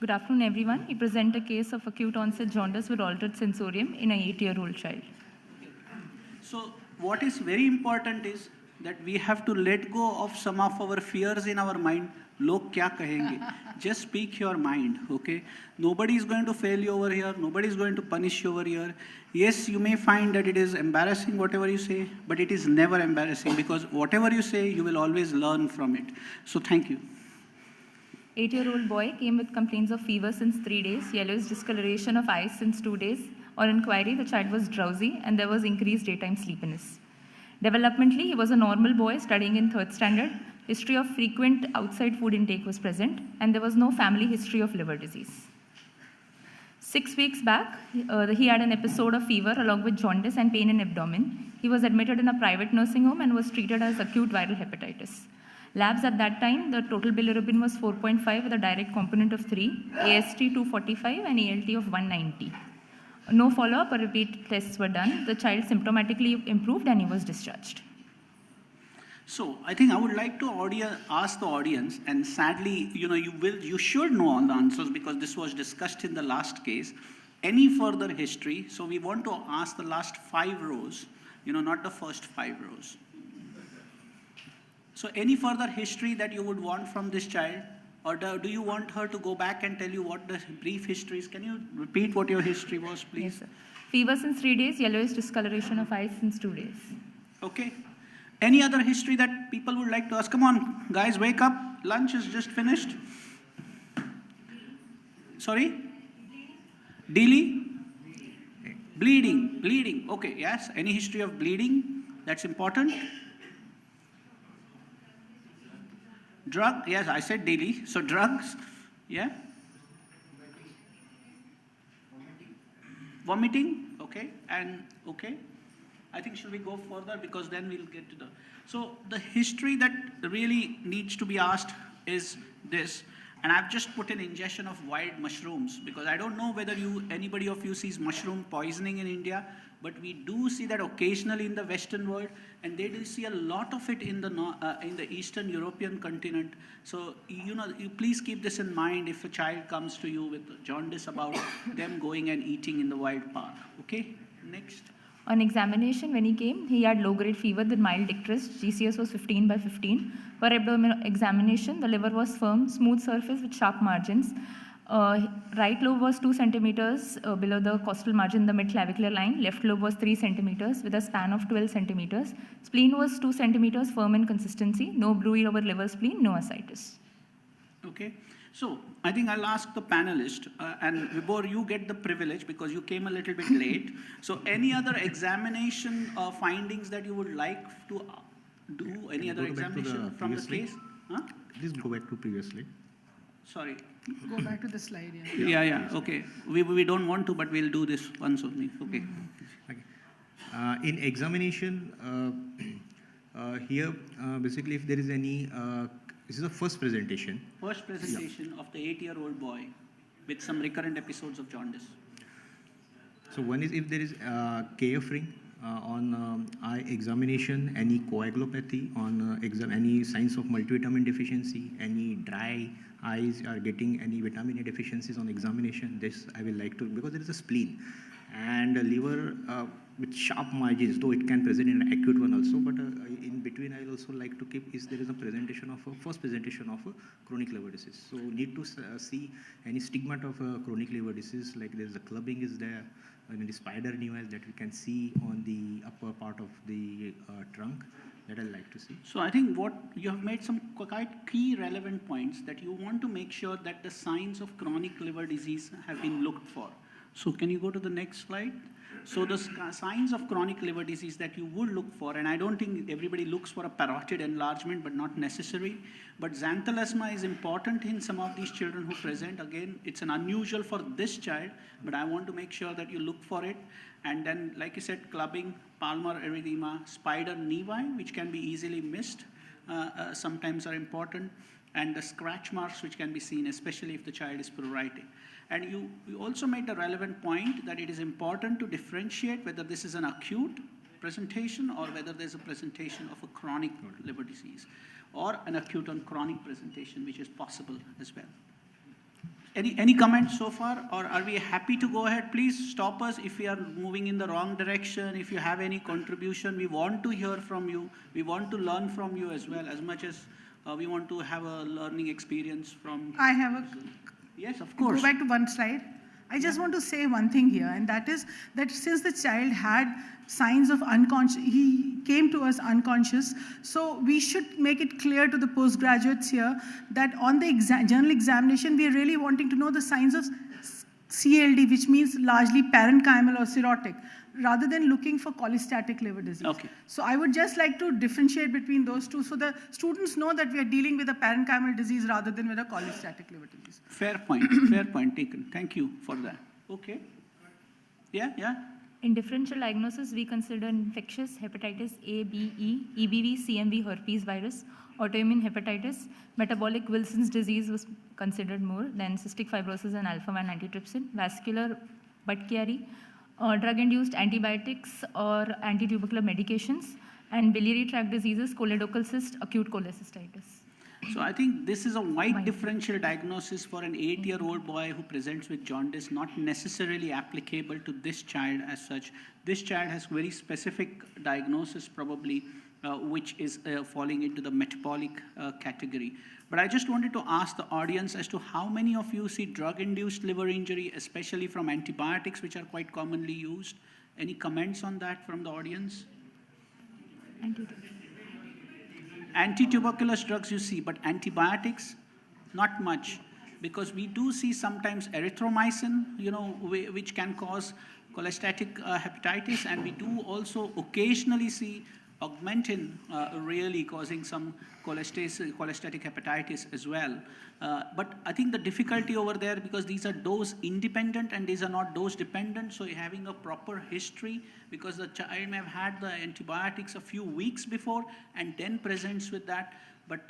Good afternoon, everyone. We present a case of acute onset jaundice with altered sensorium in an 8-year-old child. So what is very important is that we have to let go of some of our fears in our mind. Log kya kahenge? Just speak your mind, okay? Nobody is going to fail you over here. Nobody is going to punish you over here. Yes, you may find that it is embarrassing, whatever you say, but it is never embarrassing because whatever you say, you will always learn from it. So thank you. 8-year-old boy came with complaints of fever since 3 days, yellowish discoloration of eyes since 2 days. On inquiry, the child was drowsy and there was increased daytime sleepiness. Developmentally, he was a normal boy studying in 3rd standard. History of frequent outside food intake was present, and there was no family history of liver disease. 6 weeks back, he had an episode of fever along with jaundice and pain in abdomen. He was admitted in a private nursing home and was treated as acute viral hepatitis. Labs at that time, the total bilirubin was 4.5 with a direct component of 3, AST 245 and ALT of 190. No follow-up or repeat tests were done. The child symptomatically improved and he was discharged. So I think I would like to ask the audience, and sadly, you should know all the answers because this was discussed in the last case. Any further history? So we want to ask the last 5 rows, not the first 5 rows. So any further history that you would want from this child? Or do you want her to go back and tell you what the brief history is? Can you repeat what your history was, please? Yes, sir. Fever since 3 days, yellowish discoloration of eyes since 2 days. Okay. Any other history that people would like to ask? Come on, guys, wake up. Lunch is just finished. Sorry? Daily? Bleeding. Okay, yes. Any history of bleeding? That's important. Drug? Yes, I said daily. So drugs? Yeah. Vomiting? Okay. And okay. I think should we go further because then we'll get to the... So the history that really needs to be asked is this. And I've just put an ingestion of wild mushrooms because I don't know whether anybody of you sees mushroom poisoning in India, but we do see that occasionally in the Western world, and they do see a lot of it in the Eastern European continent. So, you please keep this in mind if a child comes to you with jaundice about them going and eating in the wild park. Okay, next. On examination, when he came, he had low-grade fever with mild distress. GCS was 15/15. For abdominal examination, the liver was firm, smooth surface with sharp margins. Right lobe was 2 centimeters below the costal margin, the mid-clavicular line. Left lobe was 3 centimeters with a span of 12 centimeters. Spleen was 2 centimeters firm in consistency. No bruit over liver spleen, no ascites. Okay. So I think I'll ask the panelist, and Vibhor, you get the privilege because you came a little bit late. So any other examination findings that you would like to do? Any other examination from the case? Huh? Please go back to previously. Sorry. Go back to the slide. Yeah. Okay. We don't want to, but we'll do this once only. Okay. Okay. In examination, here, basically, if there is any... this is the first presentation. First presentation of the 8-year-old boy with some recurrent episodes of jaundice. So one is if there is KF ring on eye examination, any coagulopathy on any signs of multivitamin deficiency, any dry eyes are getting any vitamin A deficiencies on examination. This I will like to, because there is a spleen and a liver with sharp margins, though it can present in an acute one also, but in between I will also like to keep is there is a presentation of a first presentation of a chronic liver disease. So need to see any stigma of a chronic liver disease, like there is a clubbing is there, and the spider nevus that we can see on the upper part of the trunk, that I like to see. So I think what you have made some quite key relevant points that you want to make sure that the signs of chronic liver disease have been looked for. So can you go to the next slide? So the signs of chronic liver disease that you would look for, and I don't think everybody looks for a parotid enlargement, but not necessary. But xanthelasma is important in some of these children who present. Again, it's an unusual for this child, but I want to make sure that you look for it. And then, like you said, clubbing, palmar erythema, spider nevi, which can be easily missed, sometimes are important. And the scratch marks which can be seen, especially if the child is pruritic. And you also made a relevant point that it is important to differentiate whether this is an acute presentation or whether there's a presentation of a chronic liver disease or an acute and chronic presentation, which is possible as well. Any comments so far, or are we happy to go ahead? Please stop us if we are moving in the wrong direction. If you have any contribution, we want to hear from you. We want to learn from you as well, as much as we want to have a learning experience from. I have a Yes, of Go course. back to one slide. I just want to say one thing here, and that is that since the child had signs of unconscious, he came to us unconscious, so we should make it clear to the postgraduates here that on the general examination, we are really wanting to know the signs of CLD, which means largely parenchymal or cirrhotic, rather than looking for cholestatic liver disease. Okay. So I would just like to differentiate between those two so the students know that we are dealing with a parenchymal disease rather than with a cholestatic liver disease. Fair point. Fair point taken. Thank you for that. Okay. Yeah. In differential diagnosis, we consider infectious hepatitis A, B, E, EBV, CMV, herpes virus, autoimmune hepatitis, metabolic Wilson's disease was considered more, then cystic fibrosis and alpha-1 antitrypsin, vascular Budd-Chiari, drug-induced antibiotics or antitubercular medications, and biliary tract diseases, choledochal cyst, acute cholecystitis. So I think this is a wide differential diagnosis for an 8-year-old boy who presents with jaundice, not necessarily applicable to this child as such. This child has very specific diagnosis probably, which is falling into the metabolic category. But I just wanted to ask the audience as to how many of you see drug-induced liver injury, especially from antibiotics, which are quite commonly used. Any comments on that from the audience? Anti-tuberculous drugs you see, but antibiotics, not much. Because we do see sometimes erythromycin, which can cause cholestatic hepatitis, and we do also occasionally see augmentin really causing some cholestatic hepatitis as well. But I think the difficulty over there, because these are dose independent and these are not dose dependent, so having a proper history, because the child may have had the antibiotics a few weeks before and then presents with that. But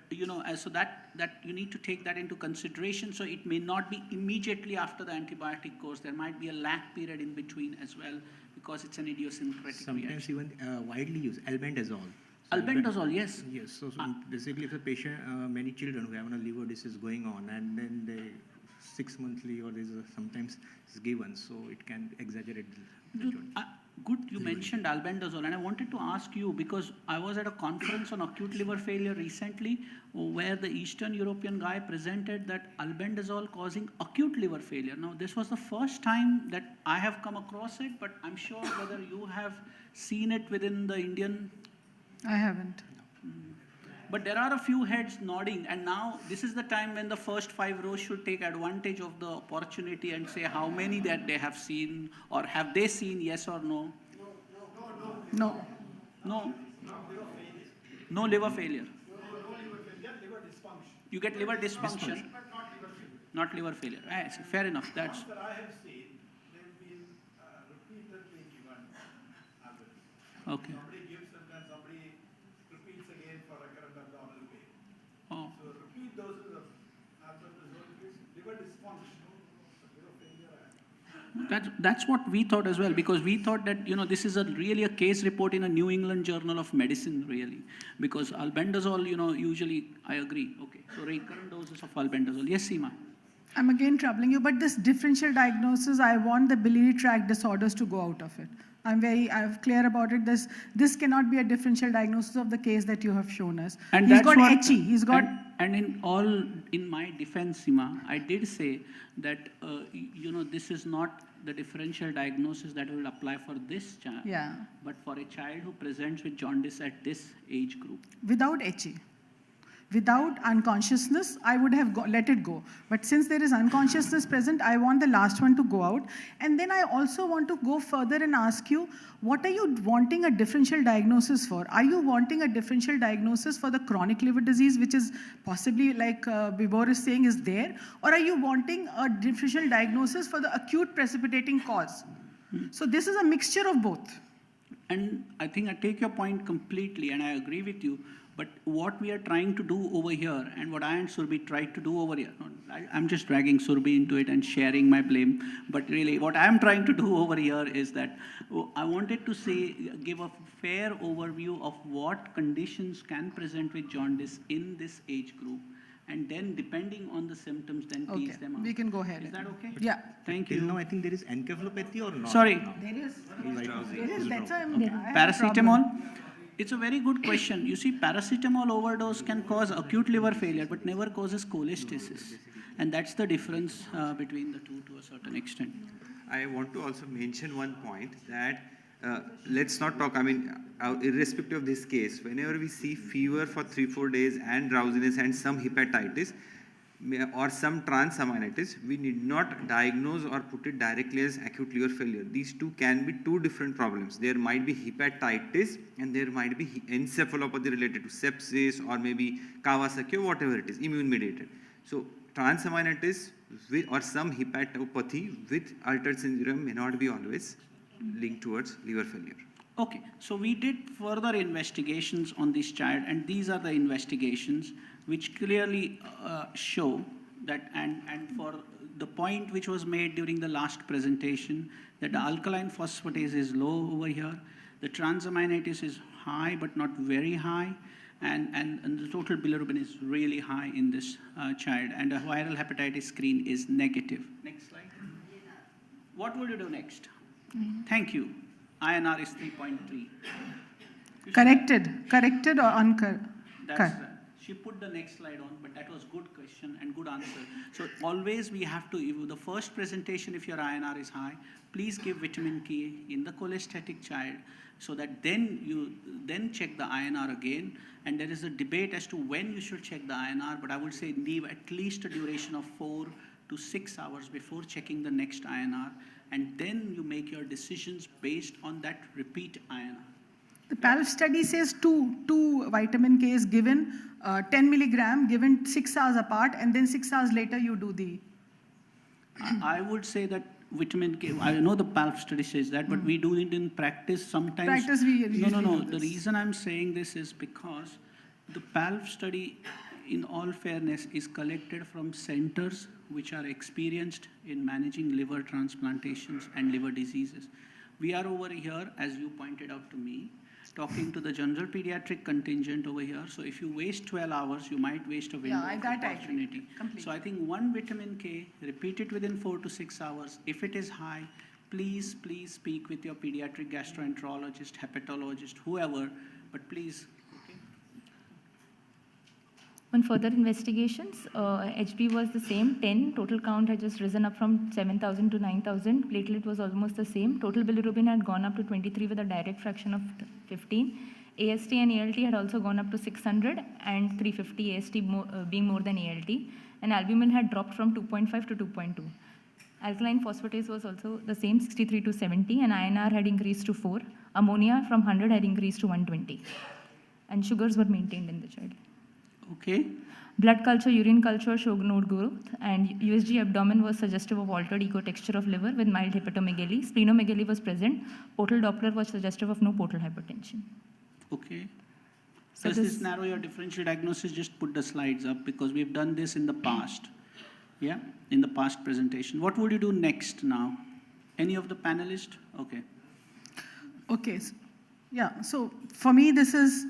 so that you need to take that into consideration. So it may not be immediately after the antibiotic course. There might be a lag period in between as well, because it's an idiosyncratic Sometimes reaction. even widely used albendazole. Albendazole, yes. Yes. So basically, if the patient, many children who have a liver disease going on, and then they 6 monthly or sometimes it's given, so it can exaggerate the jaundice. Good, you mentioned albendazole, and I wanted to ask you, because I was at a conference on acute liver failure recently, where the Eastern European guy presented that albendazole causing acute liver failure. Now, this was the first time that I have come across it, but I'm sure whether you have seen it within the Indian. I haven't. But there are a few heads nodding, and now this is the time when the first 5 rows should take advantage of the opportunity and say how many that they have seen, or have they seen, yes or no? No. No liver failure. You get liver dysfunction. Not liver failure. Yes, fair enough. That's. That I have seen, they've been repeatedly given albendazole. Okay. Somebody gives and then somebody repeats again for recurrent abdominal pain. Oh. So repeat doses of albendazole gives liver dysfunction, liver failure. That's what we thought as well, because we thought that this is really a case report in a New England Journal of Medicine, really, because albendazole, usually I agree. Okay, so recurrent doses of albendazole. Yes, Seema. I'm again troubling you, but this differential diagnosis, I want the biliary tract disorders to go out of it. I'm clear about it. This cannot be a differential diagnosis of the case that you have shown us. And he's that's got what, HE. He's got. And in my defense, Seema, I did say that this is not the differential diagnosis that will apply for this child. Yeah. But for a child who presents with jaundice at this age group. Without HE. Without unconsciousness, I would have let it go. But since there is unconsciousness present, I want the last one to go out. And then I also want to go further and ask you, what are you wanting a differential diagnosis for? Are you wanting a differential diagnosis for the chronic liver disease, which is possibly, like Vibhor is saying, is there? Or are you wanting a differential diagnosis for the acute precipitating cause? So this is a mixture of both. And I think I take your point completely, and I agree with you. But what we are trying to do over here, and what I and Surbi tried to do over here, I'm just dragging Surbi into it and sharing my blame, but really what I'm trying to do over here is that I wanted to give a fair overview of what conditions can present with jaundice in this age group. and then depending on the symptoms, then Okay, tease them out. we can go ahead. Is that okay? Yeah. Thank Till you. now, I think there is encephalopathy or not? Sorry. No. There is, Like, that's why I have a Paracetamol? problem. It's a very good question. You see, paracetamol overdose can cause acute liver failure, but never causes cholestasis. And that's the difference between the two to a certain extent. I want to also mention one point that let's not talk, irrespective of this case, whenever we see fever for 3-4 days and drowsiness and some hepatitis or some transaminitis, we need not diagnose or put it directly as acute liver failure. These two can be two different problems. There might be hepatitis and there might be encephalopathy related to sepsis or maybe Kawasaki or whatever it is, immune mediated. So transaminitis or some hepatopathy with altered syndrome may not be always linked towards liver failure. Okay, so we did further investigations on this child, and these are the investigations which clearly show that, and for the point which was made during the last presentation, that the alkaline phosphatase is low over here, the transaminitis is high but not very high, and the total bilirubin is really high in this child, and a viral hepatitis screen is negative. Next slide. What will you do next? Thank you. INR is 3.3. Corrected or uncorrected? She put the next slide on, but that was good question and good answer. So always we have to, if the first presentation, if your INR is high, please give vitamin K in the cholestatic child, so that then you check the INR again. And there is a debate as to when you should check the INR, but I would say leave at least a duration of 4 to 6 hours before checking the next INR, and then you make your decisions based on that repeat INR. The PALF study says two vitamin K is given, 10 milligram, given 6 hours apart, and then 6 hours later you do the... I would say that vitamin K, I know the PALF study says that, but we do it in practice sometimes. Practice we usually No. do The this. reason I'm saying this is because the PALF study, in all fairness, is collected from centers which are experienced in managing liver transplantations and liver diseases. We are over here, as you pointed out to me, talking to the general pediatric contingent over here. So if you waste 12 hours, you might waste a window of that I agree. opportunity. Completely. So I think one vitamin K, repeat it within 4 to 6 hours. If it is high, please speak with your pediatric gastroenterologist, hepatologist, whoever, but please. Okay. On further investigations, HB was the same, 10. Total count had just risen up from 7,000 to 9,000. Platelet was almost the same. Total bilirubin had gone up to 23 with a direct fraction of 15. AST and ALT had also gone up to 600 and 350, AST being more than ALT. And albumin had dropped from 2.5 to 2.2. Alkaline phosphatase was also the same, 63 to 70, and INR had increased to 4. Ammonia from 100 had increased to 120. And sugars were maintained in the child. Okay. Blood culture, urine culture showed no growth, and USG abdomen was suggestive of altered ecotexture of liver with mild hepatomegaly. Splenomegaly was present. Portal Doppler was suggestive of no portal hypertension. Okay. So Does this narrow your differential diagnosis? Just put the slides up, because we've done this in the past. Yeah, in the past presentation. What would you do next now? Any of the panelists? Okay. Okay, yeah, so for me this is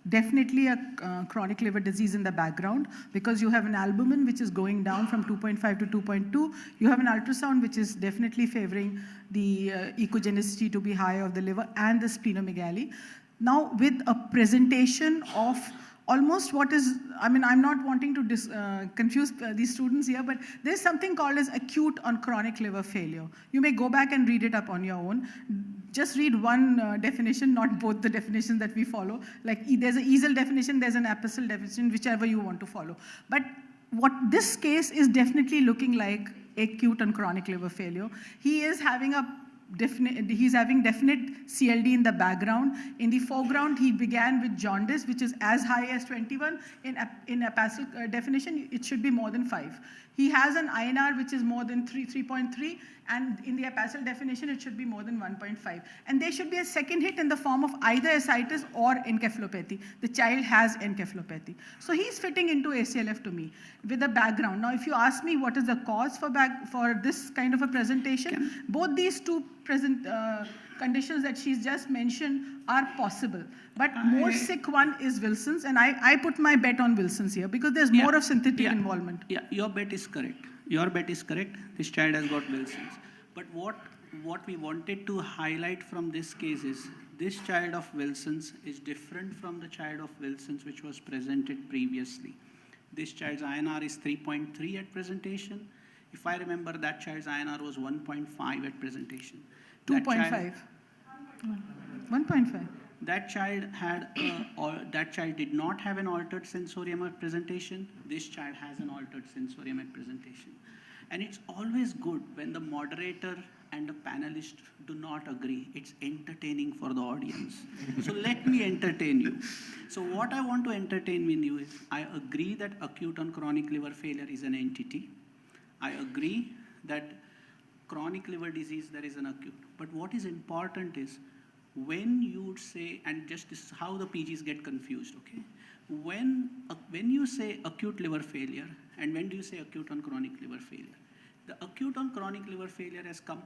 definitely a chronic liver disease in the background, because you have an albumin which is going down from 2.5 to 2.2. You have an ultrasound which is definitely favoring the echogenicity to be high of the liver and the splenomegaly. Now with a presentation of almost what is, I'm not wanting to confuse these students here, but there's something called as acute on chronic liver failure. You may go back and read it up on your own. Just read one definition, not both the definitions that we follow. Like there's an EASL definition, there's an APASL definition, whichever you want to follow. But what this case is definitely looking like acute and chronic liver failure. He is having he's having definite CLD in the background. In the foreground, he began with jaundice, which is as high as 21. In APASL definition, it should be more than 5. He has an INR which is more than 3.3, and in the APASL definition, it should be more than 1.5. And there should be a second hit in the form of either ascites or encephalopathy. The child has encephalopathy. So he's fitting into ACLF to me with a background. Now, if you ask me what is the cause for this kind of a presentation, both these two conditions that she's just mentioned are possible. But more sick one is Wilson's, and I put my bet on Wilson's here because there's more of synthetic involvement. Yeah, your bet is correct. Your bet is correct. This child has got Wilson's. But what we wanted to highlight from this case is this child of Wilson's is different from the child of Wilson's which was presented previously. This child's INR is 3.3 at presentation. If I remember, that child's INR was 1.5 at presentation. 2.5. 1.5. That child did not have an altered sensorium at presentation. This child has an altered sensorium at presentation. And it's always good when the moderator and the panelist do not agree. It's entertaining for the audience. So let me entertain you. So what I want to entertain with you is, I agree that acute and chronic liver failure is an entity. I agree that chronic liver disease, there is an acute. But what is important is, when you say, and just this is how the PGs get confused, okay? When you say acute liver failure, and when do you say acute and chronic liver failure? The acute and chronic liver failure has come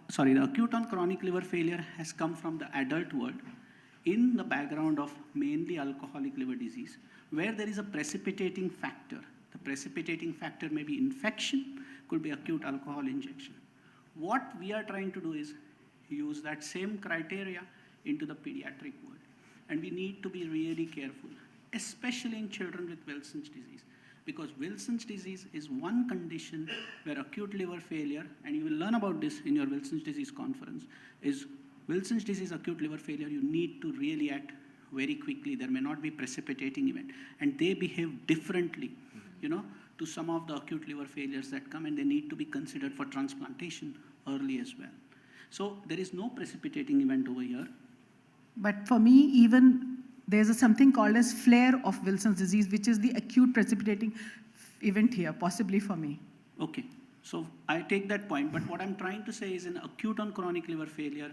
from the adult world in the background of mainly alcoholic liver disease, where there is a precipitating factor. The precipitating factor may be infection, could be acute alcohol injection. What we are trying to do is use that same criteria into the pediatric world. And we need to be really careful, especially in children with Wilson's disease, because Wilson's disease is one condition where acute liver failure, and you will learn about this in your Wilson's disease conference, is Wilson's disease acute liver failure, you need to really act very quickly. There may not be precipitating event, and they behave differently, to some of the acute liver failures that come, and they need to be considered for transplantation early as well. So there is no precipitating event over here. But for me, even there's something called as flare of Wilson's disease, which is the acute precipitating event here, possibly for me. Okay, so I take that point, but what I'm trying to say is, in acute and chronic liver failure,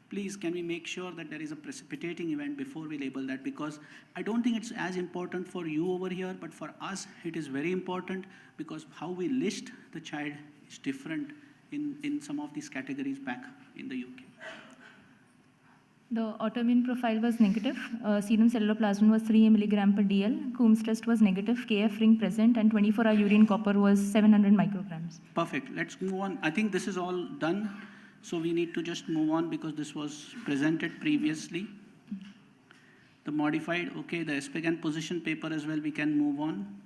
please can we make sure that there is a precipitating event before we label that, because I don't think it's as important for you over here, but for us it is very important, because how we list the child is different in some of these categories back in the UK. The autoimmune profile was negative. Serum cellular plasmin was 3 milligram per DL. Coombs test was negative. KF ring present, and 24-hour urine copper was 700 micrograms. Perfect. Let's move on. I think this is all done. So we need to just move on because this was presented previously. The modified, okay, the SPEGAN position paper as well, we can move on.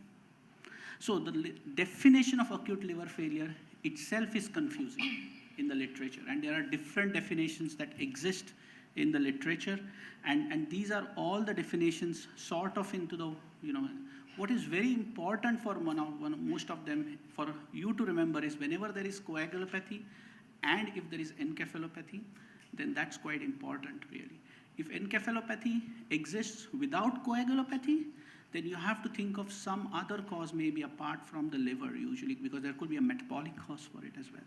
So the definition of acute liver failure itself is confusing in the literature, and there are different definitions that exist in the literature, and these are all the definitions sort of into the, what is very important for most of them for you to remember is, whenever there is coagulopathy and if there is encephalopathy, then that's quite important really. If encephalopathy exists without coagulopathy, then you have to think of some other cause maybe apart from the liver usually, because there could be a metabolic cause for it as well.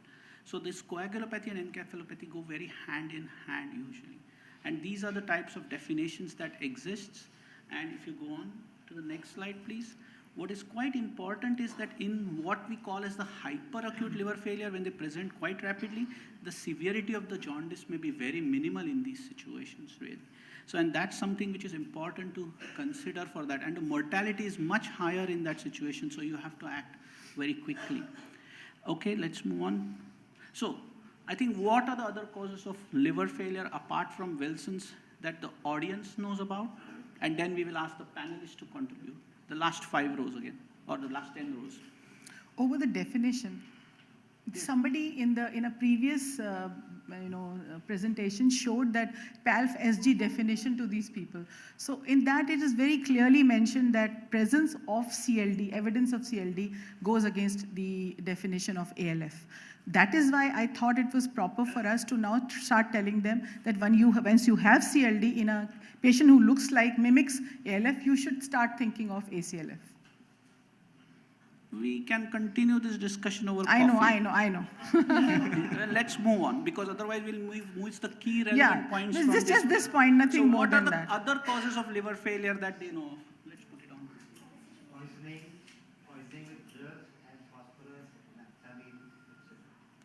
So this coagulopathy and encephalopathy go very hand in hand usually. And these are the types of definitions that exists. And if you go on to the next slide, please. What is quite important is that in what we call as the hyperacute liver failure, when they present quite rapidly, the severity of the jaundice may be very minimal in these situations, really. So, and that's something which is important to consider for that. And the mortality is much higher in that situation, so you have to act very quickly. Okay, let's move on. So, I think what are the other causes of liver failure apart from Wilson's that the audience knows about? And then we will ask the panelists to contribute. The last 5 rows again, or the last 10 rows. Over the definition, somebody in a previous presentation showed that PALF-SG definition to these people. So in that it is very clearly mentioned that presence of CLD, evidence of CLD, goes against the definition of ALF. That is why I thought it was proper for us to now start telling them that once you have CLD in a patient who mimics ALF, you should start thinking of ACLF. We can continue this discussion over I coffee. know. Well, let's move on, because otherwise we'll move the key relevant points from this. Just this point, nothing more than that. So what are the other causes of liver failure that they know of? Let's put it on. Poisoning with drugs and phosphorus, naphthalene.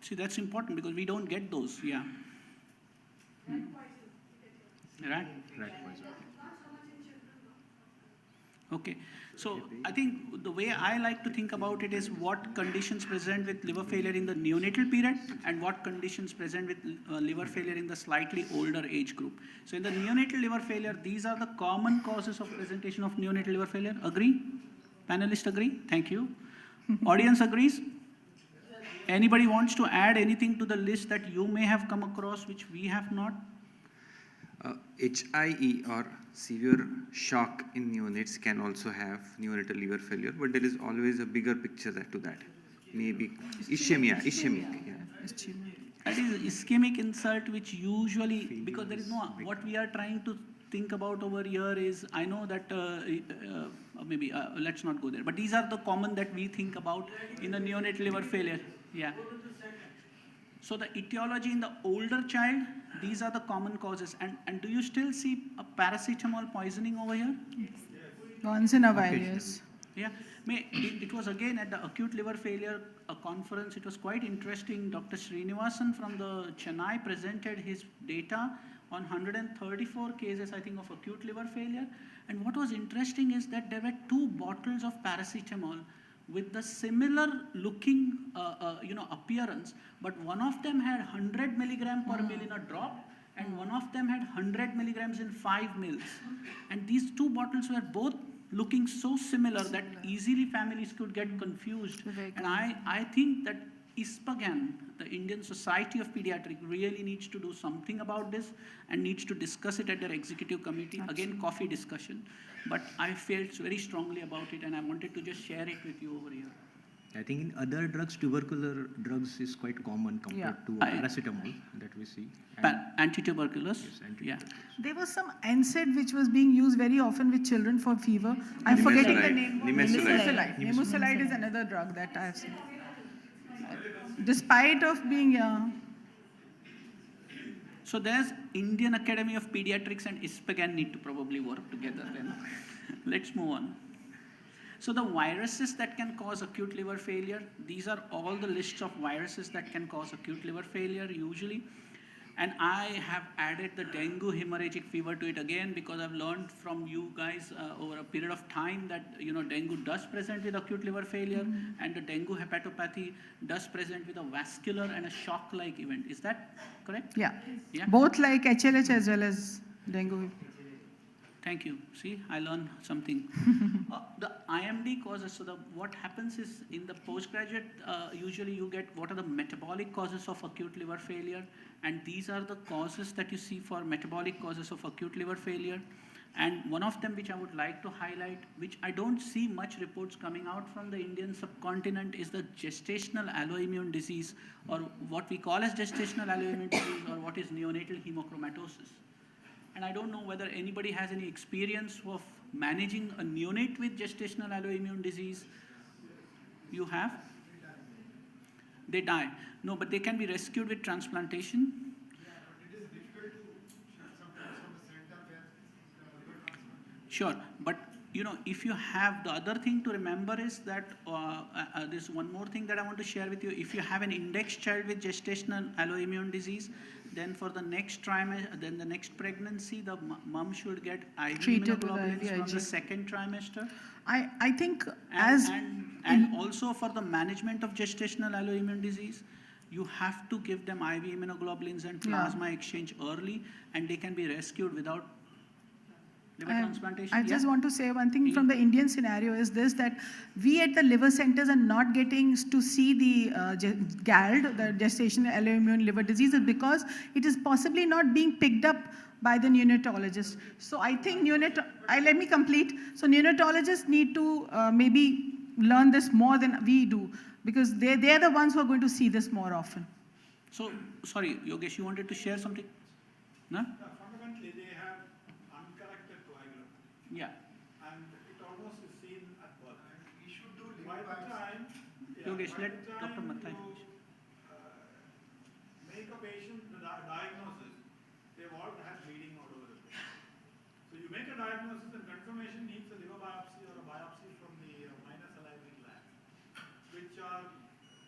See, that's important because we don't get those, yeah. And poison. Rat? Rat poison. Okay, so I think the way I like to think about it is what conditions present with liver failure in the neonatal period and what conditions present with liver failure in the slightly older age group. So in the neonatal liver failure, these are the common causes of presentation of neonatal liver failure. Agree? Panelists agree? Thank you. Audience agrees? Anybody wants to add anything to the list that you may have come across which we have not? HIE or severe shock in neonates can also have neonatal liver failure, but there is always a bigger picture to that. Maybe ischemia, yeah. That is ischemic insult, which usually, because there is no, what we are trying to think about over here is, I know that maybe let's not go there, but these are the common that we think about in the neonatal liver failure. Yeah. So the etiology in the older child, these are the common causes. And do you still see a paracetamol poisoning over here? Once in a while, yes. Yeah, it was again at the acute liver failure conference. It was quite interesting. Dr. Srinivasan from the Chennai presented his data on 134 cases, I think, of acute liver failure. And what was interesting is that there were 2 bottles of paracetamol with the similar looking appearance, but one of them had 100 milligram per mil in a drop, and one of them had 100 milligrams in 5 mils. And these 2 bottles were both looking so similar that easily families could get confused. And I think that ISPAGAN, the Indian Society of Pediatrics, really needs to do something about this and needs to discuss it at their executive committee. Absolutely. Again, coffee discussion. But I felt very strongly about it and I wanted to just share it with you over here. I think in other drugs, tubercular drugs is quite common compared to paracetamol that we see. Anti-tuberculous? Yes, anti-tuberculous. Yeah. There was some NSAID which was being used very often with children for fever. I'm forgetting the name. Nimesulide. Nimesulide is another drug that I have seen. Despite of being, So there's Indian Academy of Pediatrics and ISPAGAN need to probably work together then. Let's move on. So the viruses that can cause acute liver failure, these are all the lists of viruses that can cause acute liver failure usually. And I have added the dengue hemorrhagic fever to it again because I've learned from you guys over a period of time that dengue does present with acute liver failure, and the dengue hepatopathy does present with a vascular and a shock-like event. Is that correct? yeah. Yeah. Both like HLH as well as dengue. Thank you. See, I learned something. The IMD causes, so what happens is in the postgraduate, usually you get what are the metabolic causes of acute liver failure, and these are the causes that you see for metabolic causes of acute liver failure. And one of them which I would like to highlight, which I don't see much reports coming out from the Indian subcontinent, is the gestational alloimmune disease, or what we call as gestational alloimmune disease, or what is neonatal hemochromatosis. And I don't know whether anybody has any experience of managing a neonate with gestational alloimmune disease. You have? They die. No, but they can be rescued with transplantation. It is difficult to sometimes from the center where Sure, but if you have, the other thing to remember is that there's one more thing that I want to share with you. If you have an index child with gestational alloimmune disease, then for the next trimester, then the next pregnancy, the mom should get IV Treated with immunoglobulins from IVIG. the second trimester. I think And also for the management of gestational alloimmune disease, you have to give them IV immunoglobulins and plasma exchange early, and they can be rescued without liver transplantation. I just want to say one thing from the Indian scenario is this, that we at the liver centers are not getting to see the GALD, the gestational alloimmune liver disease, because it is possibly not being picked up by the neonatologist. So I think let me complete. So neonatologists need to maybe learn this more than we do, because they're the ones who are going to see this more often. So, sorry, Yogesh, you wanted to share something? No? fundamentally they have uncorrected coagulopathy. Yeah. And it almost is seen at birth. We should do Yogesh, let Dr. Mathai finish. Make a patient the diagnosis, they've all had bleeding all over the place. So you make a diagnosis and confirmation needs a liver biopsy or a biopsy from the minor salivary glands, which are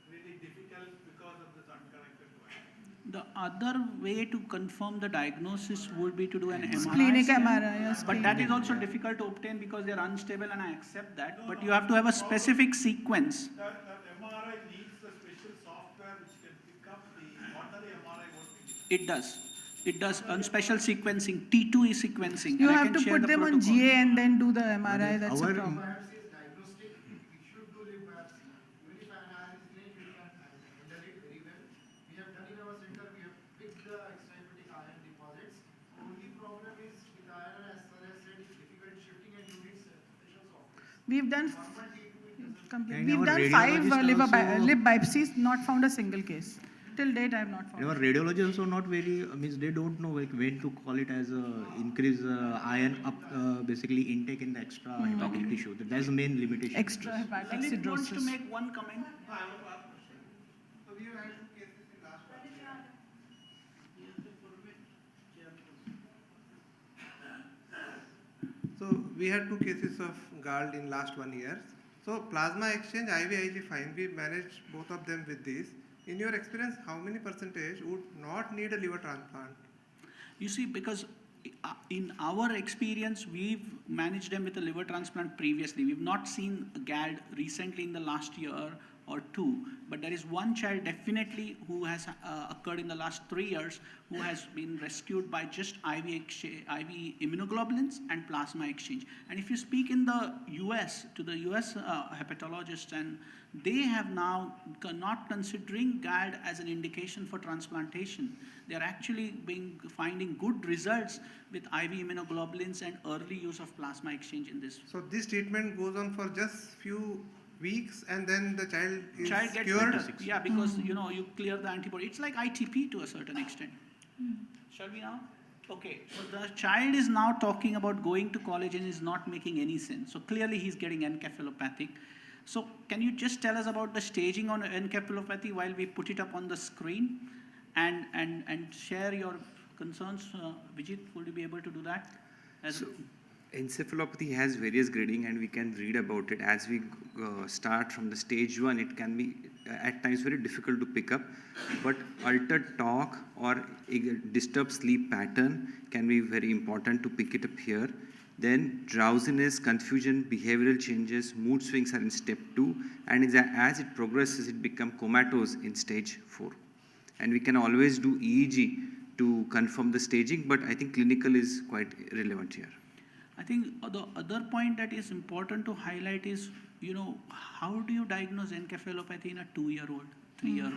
really difficult because of this uncorrected coagulopathy. The other way to confirm the diagnosis would be to do an MRI Splenic scan. MRI, yes, But that is also difficult to obtain because they are unstable, and I accept that. But you have to have a specific sequence. That MRI needs a special software which can pick up the ordinary MRI working. It does. It does on special sequencing, T2E sequencing. You and I have can to share put the them on protocol. GA and then do the MRI, that's a our- problem. Biopsy is diagnostic, we should do liver biopsy. Even if an iron is late, we can handle it very well. We have done in our center, we have picked the extrahepatic iron deposits. Only problem is with iron, as sir has said, it's difficult shifting and you need special software. We've done, Normal T2 it doesn't. And we've our done 5 radiologist also- lip biopsies, not found a single case. Till date, I have not found. Our radiologists also not very, means they don't know like when to call it as increase iron up, basically intake in the extra hepatic tissue. That's the main limitation. Extra hepatic Lalit wants to cirrhosis. make one comment. I have a question. So we have had 2 cases in last 1 year. So we had 2 cases of GALD in last 1 year. So plasma exchange, IVIG fine, we managed both of them with this. In your experience, how many percentage would not need a liver transplant? You see, because in our experience, we've managed them with a liver transplant previously. We've not seen GALD recently in the last year or 2, but there is one child definitely who has occurred in the last 3 years who has been rescued by just IV immunoglobulins and plasma exchange. And if you speak in the US, to the US hepatologists, and they have now not considering GALD as an indication for transplantation. They are actually finding good results with IV immunoglobulins and early use of plasma exchange in this. So this treatment goes on for just few weeks and then the child is Child gets cured? better. Yeah, because you clear the antibody. It's like ITP to a certain extent. Shall we now? Okay, so the child is now talking about going to college and is not making any sense. So clearly he's getting encephalopathic. So can you just tell us about the staging on encephalopathy while we put it up on the screen and share your concerns? Vijit, would you be able to do that? So, encephalopathy has various grading and we can read about it. As we start from the stage 1, it can be at times very difficult to pick up, but altered talk or a disturbed sleep pattern can be very important to pick it up here. Then drowsiness, confusion, behavioral changes, mood swings are in step 2, and as it progresses, it becomes comatose in stage 4. And we can always do EEG to confirm the staging, but I think clinical is quite relevant here. I think the other point that is important to highlight is, how do you diagnose encephalopathy in a 2-year-old, 3-year-old,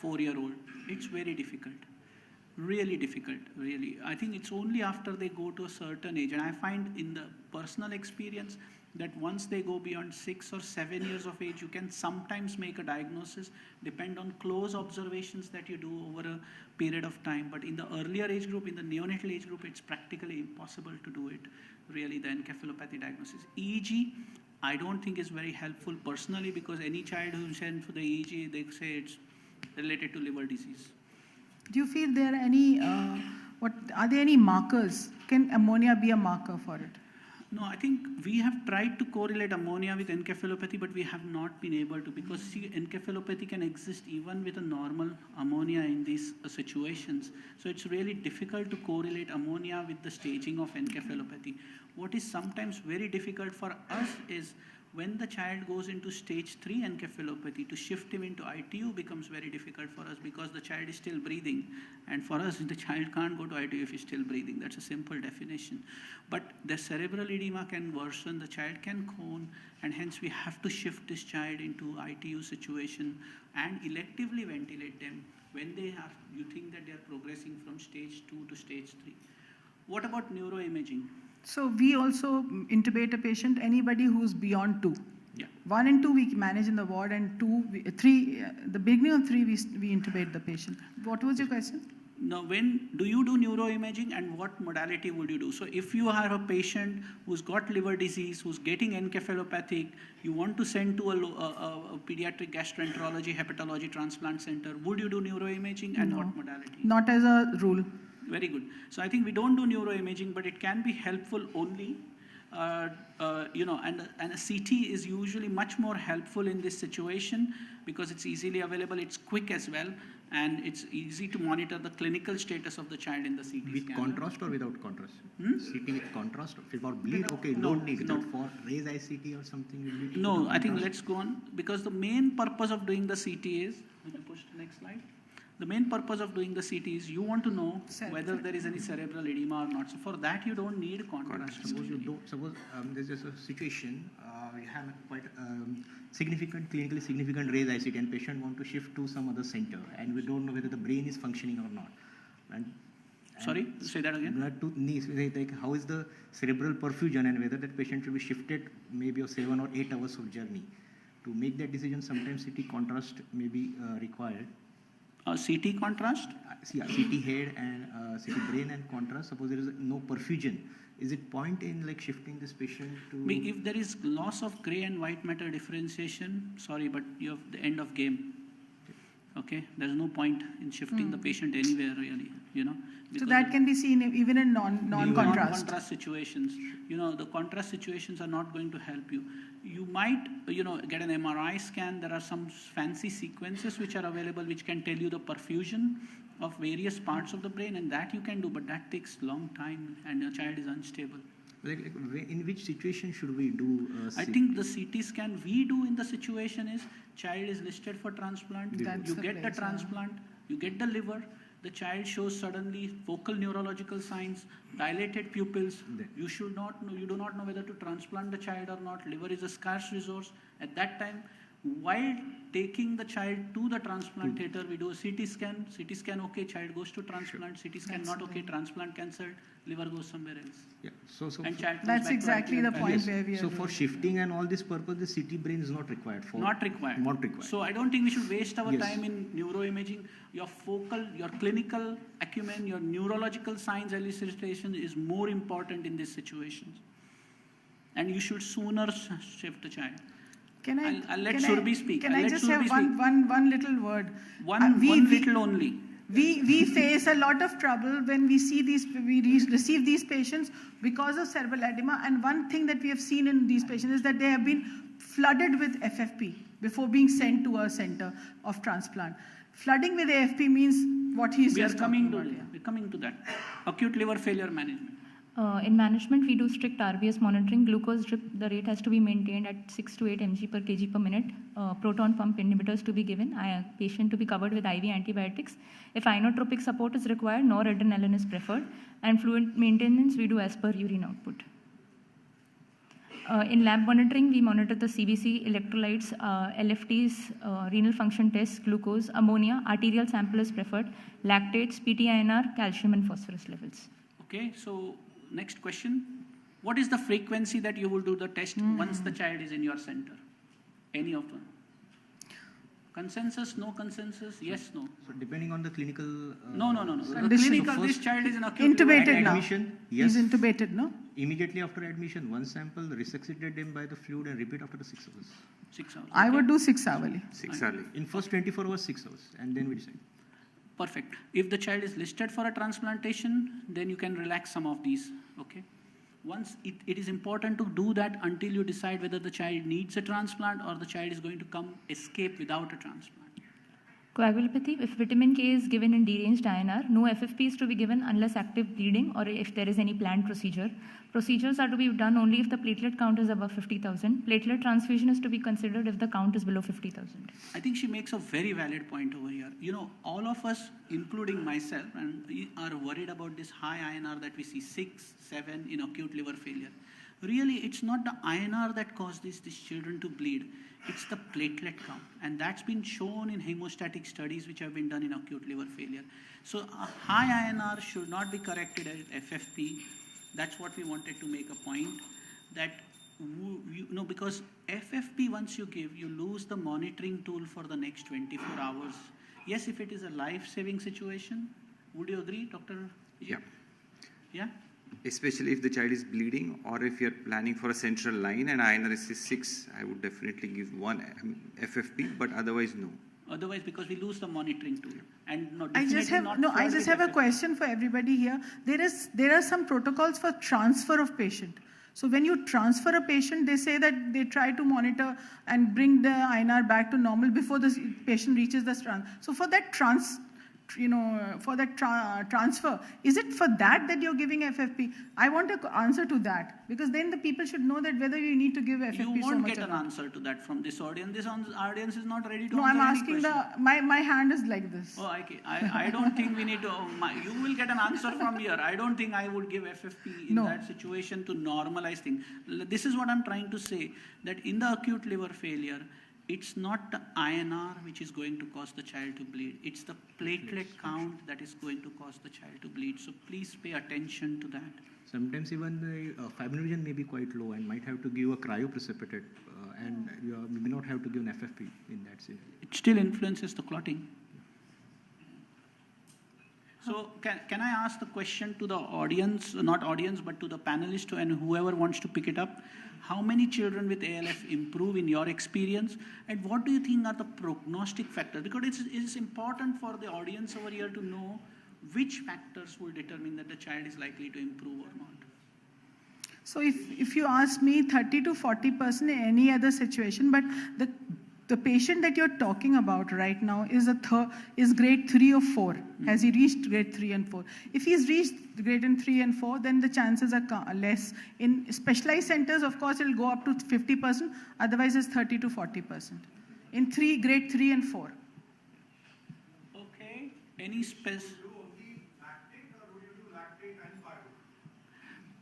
4-year-old? It's very difficult. Really difficult, really. I think it's only after they go to a certain age, and I find in the personal experience that once they go beyond 6 or 7 years of age, you can sometimes make a diagnosis, depend on close observations that you do over a period of time. But in the earlier age group, in the neonatal age group, it's practically impossible to do it, really, the encephalopathy diagnosis. EEG, I don't think is very helpful personally, because any child who's sent for the EEG, they say it's related to liver disease. Do you feel there are any, are there any markers? Can ammonia be a marker for it? No, I think we have tried to correlate ammonia with encephalopathy, but we have not been able to, because encephalopathy can exist even with a normal ammonia in these situations. So it's really difficult to correlate ammonia with the staging of encephalopathy. What is sometimes very difficult for us is when the child goes into stage 3 encephalopathy, to shift him into ITU becomes very difficult for us, because the child is still breathing. And for us, the child can't go to ITU if he's still breathing. That's a simple definition. But the cerebral edema can worsen, the child can cone, and hence we have to shift this child into ITU situation and electively ventilate them when you think that they are progressing from stage 2 to stage 3. What about neuroimaging? So we also intubate a patient, anybody who's beyond 2. Yeah. 1 and 2 we manage in the ward, and 3, the beginning of 3 we intubate the patient. What was your question? Now, when do you do neuroimaging, and what modality would you do? So if you have a patient who's got liver disease, who's getting encephalopathic, you want to send to a pediatric gastroenterology, hepatology transplant center, would you do neuroimaging, and what modality? Not as a rule. Very good. So I think we don't do neuroimaging, but it can be helpful only. And a CT is usually much more helpful in this situation because it's easily available, it's quick as well, and it's easy to monitor the clinical status of the child in the CT With scanner. contrast or without contrast? CT with contrast. For bleed, okay, No, don't need no. that. For raise ICT or something, you need to No, put I think contrast. let's go on, because the main purpose of doing the CT is, will you push to the next slide? The main purpose of doing the CT is you want to know whether there is any cerebral edema or not. So for that, you don't need contrast. Suppose you don't. Suppose there's just a situation. You have a quite significant, clinically significant raise ICT, and patient want to shift to some other center, and we don't know whether the brain is functioning or not. And Sorry, say that again. blood to knees, like how is the cerebral perfusion, and whether that patient should be shifted maybe of 7 or 8 hours of journey. To make that decision, sometimes CT contrast may be required. CT contrast? CT head and CT brain and contrast. Suppose there is no perfusion, is it point in like shifting this patient to? If there is loss of gray and white matter differentiation, sorry, but you have the end of game. Okay, there's no point in shifting the patient anywhere really, you know. So because that can be seen even in non-contrast. non-contrast situations. You know, the contrast situations are not going to help you. You might, get an MRI scan. There are some fancy sequences which are available which can tell you the perfusion of various parts of the brain, and that you can do, but that takes long time and the child is unstable. Like in which situation should we do? I think the CT scan we do in the situation is child is listed for transplant. That's You the get the place, yeah. transplant, you get the liver, the child shows suddenly focal neurological signs, dilated pupils. You should not know, you do not know whether to transplant the child or not. Liver is a scarce resource. At that time, while taking the child to the transplant theater, we do a CT scan. CT scan okay, child goes to transplant. CT scan That's not okay, right. transplant cancelled, liver goes somewhere else. Yeah. So And child comes That's back to exactly the active point yes. where we are So for doing. shifting and all this purpose, the CT brain is not required for. Not required. Not required. So I don't think we should waste our Yes. time in neuroimaging. Your focal, your clinical acumen, your neurological signs elicitation is more important in these situations. And you should sooner shift the child. Can I? I'll let can Surabhi speak. Can I'll I let just Surabhi have speak. one little word? One We little only. We face a lot of trouble when we see receive these patients because of cerebral edema. And one thing that we have seen in these patients is that they have been flooded with FFP before being sent to a center of transplant. Flooding with AFP means what he's We are just coming talking to about. Yeah. we're coming to that. Acute liver failure management. In management, we do strict RBS monitoring. Glucose drip, the rate has to be maintained at 6 to 8 mg per kg per minute. Proton pump inhibitors to be given. Patient to be covered with IV antibiotics. If inotropic support is required, noradrenaline is preferred. And fluid maintenance, we do as per urine output. In lab monitoring, we monitor the CBC, electrolytes, LFTs, renal function tests, glucose, ammonia, arterial sample is preferred, lactates, PTINR, calcium and phosphorus levels. Okay, so next question. What is the frequency that you will do the test once the child is in your center? Any of them? Consensus, no consensus, yes, no. So depending on the clinical. No. The Condition. clinical, So this first- child is in acute liver Intubated At now. admission, yes. He's intubated, no? Immediately after admission, one sample, resuscitate them by the fluid and repeat after the 6 hours. 6 hours. I okay? would do 6 hourly. 6 hourly. In first 24 hours, 6 hours, and then we decide. Perfect. If the child is listed for a transplantation, then you can relax some of these, okay? Once it is important to do that until you decide whether the child needs a transplant or the child is going to escape without a transplant. Coagulopathy, if vitamin K is given in deranged INR, no FFP is to be given unless active bleeding or if there is any planned procedure. Procedures are to be done only if the platelet count is above 50,000. Platelet transfusion is to be considered if the count is below 50,000. I think she makes a very valid point over here. You know, all of us, including myself, and we are worried about this high INR that we see 6, 7 in acute liver failure. Really, it's not the INR that causes these children to bleed. It's the platelet count. And that's been shown in hemostatic studies which have been done in acute liver failure. So a high INR should not be corrected as FFP. That's what we wanted to make a point. That, because FFP once you give, you lose the monitoring tool for the next 24 hours. Yes, if it is a life-saving situation, would you agree, Dr. Yeah. Yeah? Especially if the child is bleeding or if you're planning for a central line and INR is 6, I would definitely give one FFP, but otherwise no. Otherwise, because we lose the monitoring tool. And no, I just have I just have a question for everybody here. There are some protocols for transfer of patient. So when you transfer a patient, they say that they try to monitor and bring the INR back to normal before the patient reaches the So for that transfer, is it for that you're giving FFP? I want an answer to that, because then the people should know that whether you need to give FFP You so won't much get or an not. answer to that from this audience. This audience is not ready to No, answer I'm any asking question. my hand is like this. Oh, I don't think we need to. You will get an answer from here. I don't think I would give FFP in No. that situation to normalize things. This is what I'm trying to say, that in the acute liver failure, it's not the INR which is going to cause the child to bleed. It's the platelet count that is going to cause the child to bleed. So please pay attention to that. Sometimes even the fibrinogen may be quite low and might have to give a cryoprecipitate, and you may not have to give an FFP in that scenario. It still influences the clotting. So can I ask the question to the audience, not audience, but to the panelists and whoever wants to pick it up? How many children with ALF improve in your experience? And what do you think are the prognostic factors? Because it's important for the audience over here to know which factors will determine that the child is likely to improve or not. So if you ask me, 30 to 40% in any other situation, but the patient that you're talking about right now is grade 3 or 4. Has he reached grade 3 and 4? If he's reached grade 3 and 4, then the chances are less. In specialized centers, of course, it'll go up to 50%. Otherwise, it's 30 to 40%. In grade 3 and 4. Okay. Any spec?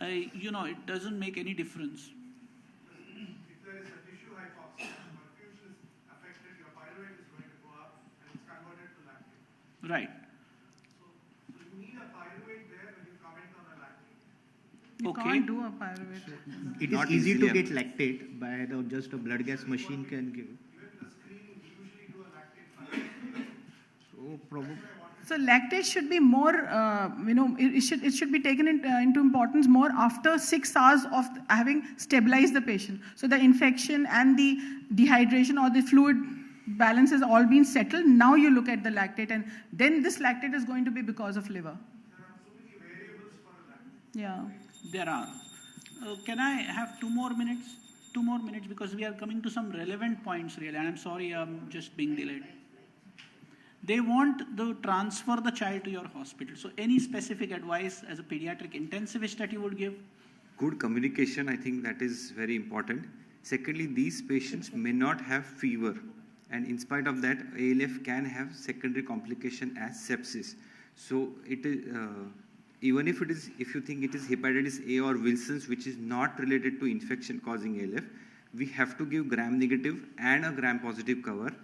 It doesn't make any difference. If there is a tissue hypoxia, perfusion is affected, your pyruvate is going to go up and it's converted to lactate. Right. So you need a pyruvate there when you comment on a lactate. You Okay. can't do a pyruvate. It is Not easy to easily get lactate by just a blood gas machine can give. Even the screening, we usually do a lactate pyruvate. So probably. So lactate should be more, it should be taken into importance more after 6 hours of having stabilized the patient. So the infection and the dehydration or the fluid balance has all been settled. Now you look at the lactate, and then this lactate is going to be because of liver. There are so many variables for a lactate. Yeah. There are. Can I have 2 more minutes? 2 more minutes, because we are coming to some relevant points really, and I'm sorry I'm just being delayed. They want to transfer the child to your hospital. So any specific advice as a pediatric intensivist that you would give? Good communication, I think that is very important. Secondly, these patients may not have fever, and in spite of that, ALF can have secondary complication as sepsis. So it is, even if you think it is hepatitis A or Wilson's, which is not related to infection causing ALF, we have to give gram-negative and a gram-positive cover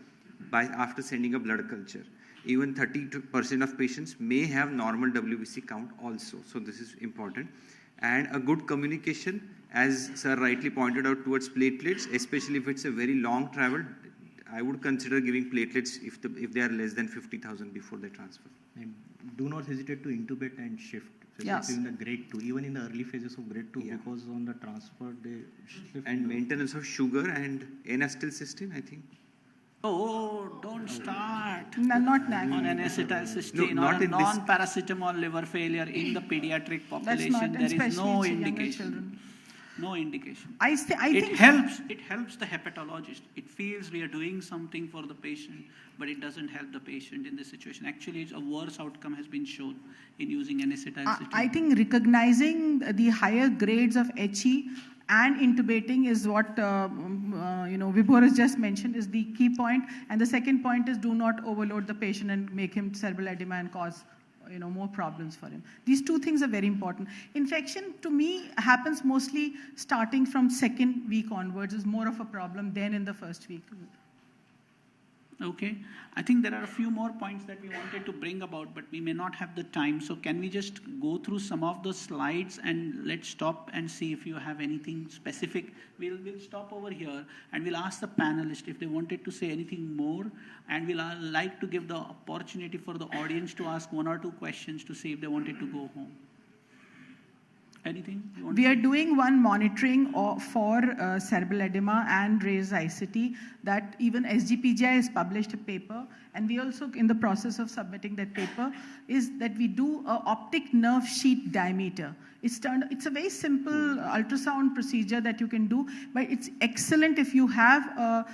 after sending a blood culture. Even 30% of patients may have normal WBC count also. So this is important. And a good communication, as sir rightly pointed out, towards platelets, especially if it's a very long travel, I would consider giving platelets if they are less than 50,000 before they transfer. And do not hesitate to intubate and shift. Yes. In the grade 2, even in the early phases of grade 2, Yeah. because on the transfer they shift. And maintenance of sugar and N-acetylcysteine, I think. Oh, don't start No, not on NAC. N-acetylcysteine No, or not a in this- non-paracetamol liver failure in the pediatric That's population. not, There is especially no in younger indication. children. No indication. I It think helps the hepatologist. It feels we are doing something for the patient, but it doesn't help the patient in this situation. Actually, a worse outcome has been shown in using N-acetylcysteine. I think recognizing the higher grades of HE and intubating is what Vibhor has just mentioned is the key point. And the second point is do not overload the patient and make him cerebral edema and cause more problems for him. These two things are very important. Infection, to me, happens mostly starting from second week onwards, is more of a problem than in the first week. Okay. I think there are a few more points that we wanted to bring about, but we may not have the time. So can we just go through some of the slides and let's stop and see if you have anything specific. We'll stop over here and we'll ask the panelists if they wanted to say anything more, and we'll like to give the opportunity for the audience to ask 1 or 2 questions to see if they wanted to go home. anything you want We to are say? doing one monitoring for cerebral edema and raised ICT that even SGPGI has published a paper, and we also in the process of submitting that paper is that we do a optic nerve sheet diameter. It's a very simple ultrasound procedure that you can do, but it's excellent if you have a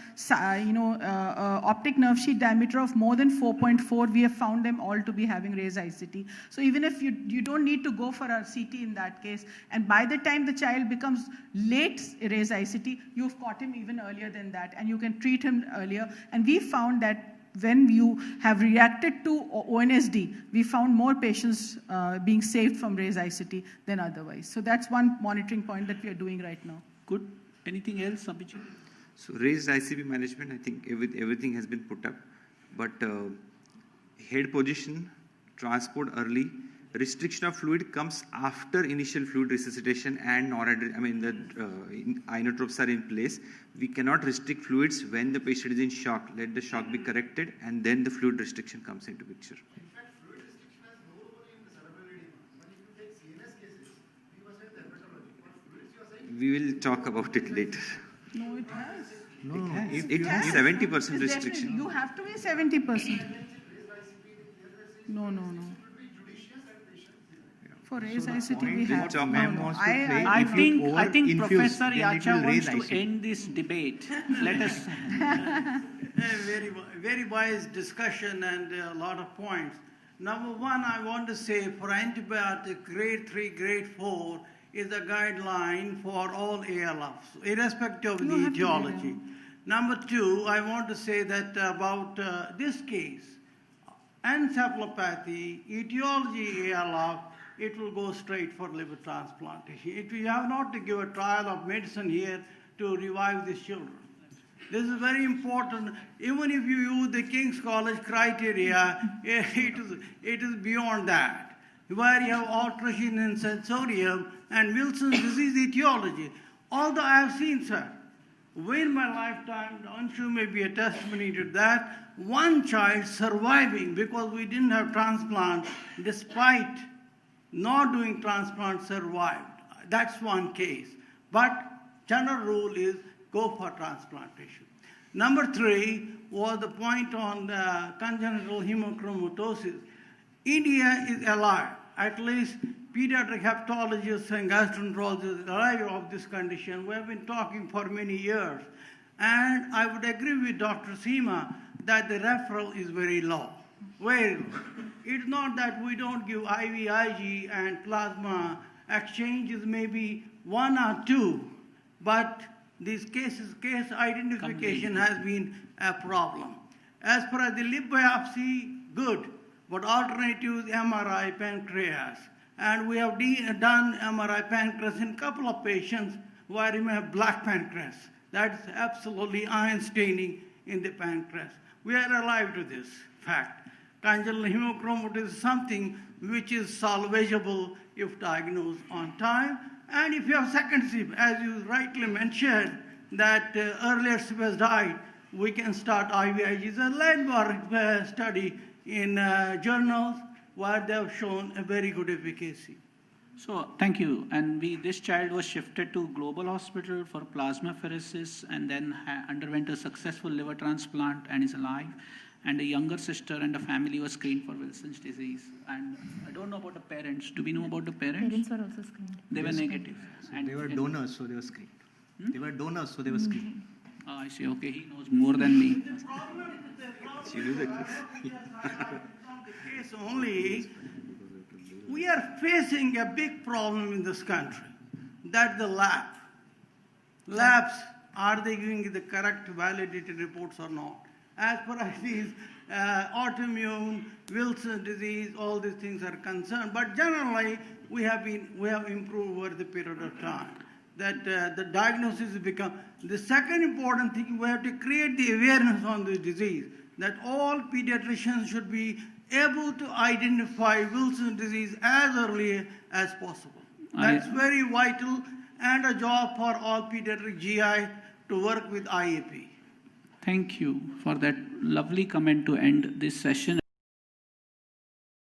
optic nerve sheet diameter of more than 4.4. We have found them all to be having raised ICT. So even if you don't need to go for a CT in that case, and by the time the child becomes late raised ICT, you've caught him even earlier than that, and you can treat him earlier. And we found that when you have reacted to ONSD, we found more patients being saved from raised ICT than otherwise. So that's one monitoring point that we are doing right now. Good. Anything else, Abhijit? So raised ICP management, I think everything has been put up, but head position, transport early, restriction of fluid comes after initial fluid resuscitation and inotropes are in place. We cannot restrict fluids when the patient is in shock. Let the shock be corrected and then the fluid restriction comes into picture. In fact, fluid restriction has no role in the cerebral edema. But if you take CNS cases, we must have the hepatology. But fluids, you are saying We will talk about it later. No, it has. No, It has 70% It's definitely- restriction. You have to be 70%. No. For raised ICT, we have. which ma'am no. wants to say, I if you think over-infuse, Professor then it Yacha will wants raise to ICP. end this debate. Let us. Very wise discussion and a lot of points. Number one, I want to say for antibiotic grade 3, grade 4 is a guideline for all ALFs, irrespective of You the have to do etiology. Number two, I want to say that about this case, encephalopathy, etiology ALF, it will go straight for liver transplantation. We have not to give a trial of medicine here to revive these children. This is very important. Even if you use the King's College criteria, it is beyond that. Where you have alteration in sensorium and Wilson's disease etiology. Although I have seen, sir, in my lifetime, Anshu may be a testimony to that, one child surviving because we didn't have transplant, despite not doing transplant, survived. That's one case. But general rule is go for transplantation. Number three was the point on congenital hemochromatosis. India is alive. At least pediatric hepatologists and gastroenterologists are alive of this condition. We have been talking for many years. And I would agree with Dr. Seema that the referral is very low. Very low. It's not that we don't give IVIG and plasma exchanges, maybe 1 or 2, but these case identification has been a problem. As for the lip biopsy, good, but alternative is MRI pancreas. And we have done MRI pancreas in a couple of patients where you may have black pancreas. That's absolutely iron staining in the pancreas. We are alive to this fact. Congenital hemochromatosis is something which is salvageable if diagnosed on time. And if you have second SIB, as you rightly mentioned, that earlier SIB has died, we can start IVIG. It's a landmark study in journals where they have shown a very good efficacy. So, thank you. And this child was shifted to Global Hospital for plasmapheresis and then underwent a successful liver transplant and is alive. And a younger sister and a family was screened for Wilson's disease. And I don't know about the parents. Do we know about the parents? Parents were also screened. They were negative. And They were donors, so they were screened. They were donors, so they were screened. Oh, I see. Okay, he knows more than me. You do the case. The case only, we are facing a big problem in this country. That's the lab. Labs, are they giving the correct validated reports or not? As far as these autoimmune, Wilson disease, all these things are concerned. But generally, we have improved over the period of time. That the diagnosis has become the second important thing. We have to create the awareness on this disease. That all pediatricians should be able to identify Wilson disease as early as possible. That's very vital and a job for all pediatric GI to work with IAP. Thank you for that lovely comment to end this session.